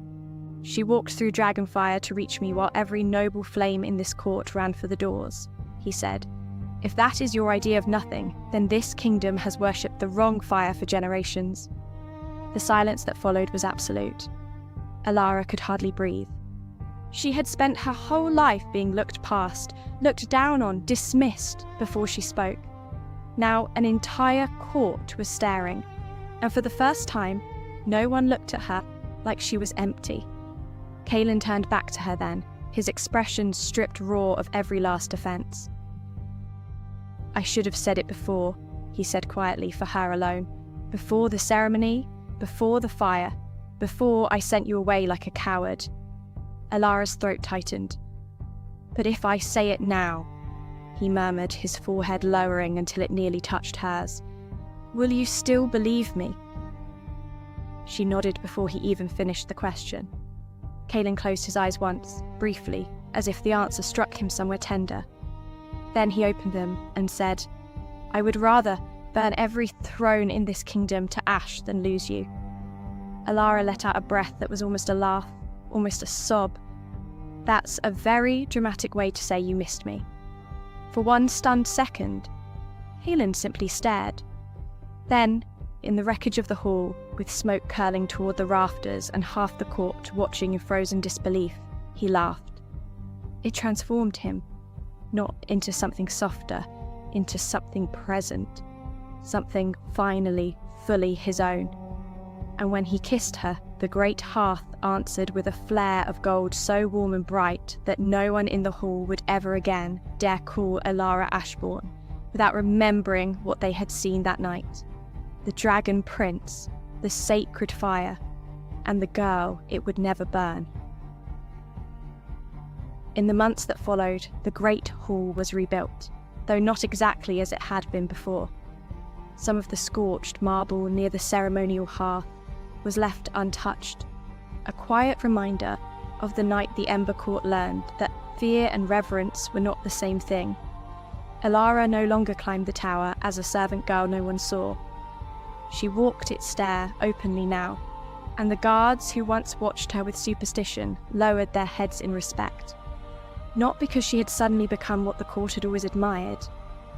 "She walked through dragonfire to reach me while every noble flame in this court ran for the doors," he said. "If that is your idea of nothing, then this kingdom has worshipped the wrong fire for generations." The silence that followed was absolute. Elara could hardly breathe. She had spent her whole life being looked past, looked down on, dismissed before she spoke. Now an entire court was staring, and for the first time, no one looked at her like she was empty. Caelan turned back to her then, his expression stripped raw of every last defense. "I should have said it before," he said quietly for her alone. "Before the ceremony, before the fire, before I sent you away like a coward." Elara's throat tightened. "But if I say it now," he murmured, his forehead lowering until it nearly touched hers, "will you still believe me?" She nodded before he even finished the question. Caelan closed his eyes once, briefly, as if the answer struck him somewhere tender. Then he opened them and said, "I would rather burn every throne in this kingdom to ash than lose you." Elara let out a breath that was almost a laugh, almost a sob. "That's a very dramatic way to say you missed me." For one stunned second, Caelan simply stared. Then, in the wreckage of the hall, with smoke curling toward the rafters and half the court watching in frozen disbelief, he laughed. It transformed him, not into something softer, into something present, something finally, fully his own. And when he kissed her, the great hearth answered with a flare of gold so warm and bright that no one in the hall would ever again dare call Elara Ashbourne, without remembering what they had seen that night. The dragon prince, the sacred fire, and the girl it would never burn. In the months that followed, the Great Hall was rebuilt, though not exactly as it had been before. Some of the scorched marble near the ceremonial hearth was left untouched, a quiet reminder of the night the Ember Court learned that fear and reverence were not the same thing. Elara no longer climbed the tower as a servant girl no one saw. She walked its stair openly now, and the guards who once watched her with superstition lowered their heads in respect. Not because she had suddenly become what the court had always admired,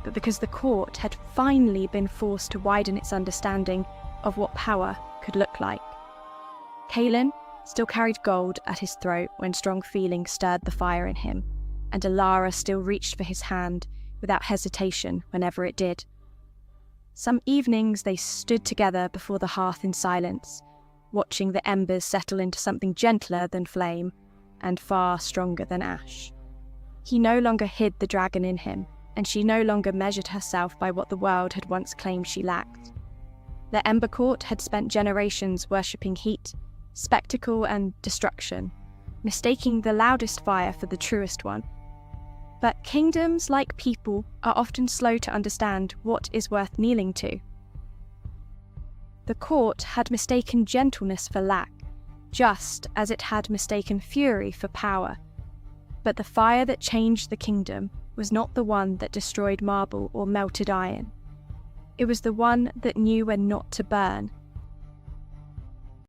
but because the court had finally been forced to widen its understanding of what power could look like. Caelan still carried gold at his throat when strong feeling stirred the fire in him, and Elara still reached for his hand without hesitation whenever it did. Some evenings they stood together before the hearth in silence, watching the embers settle into something gentler than flame and far stronger than ash. He no longer hid the dragon in him, and she no longer measured herself by what the world had once claimed she lacked. The Ember Court had spent generations worshipping heat, spectacle, and destruction, mistaking the loudest fire for the truest one. But kingdoms, like people, are often slow to understand what is worth kneeling to. The court had mistaken gentleness for lack, just as it had mistaken fury for power. But the fire that changed the kingdom was not the one that destroyed marble or melted iron. It was the one that knew when not to burn,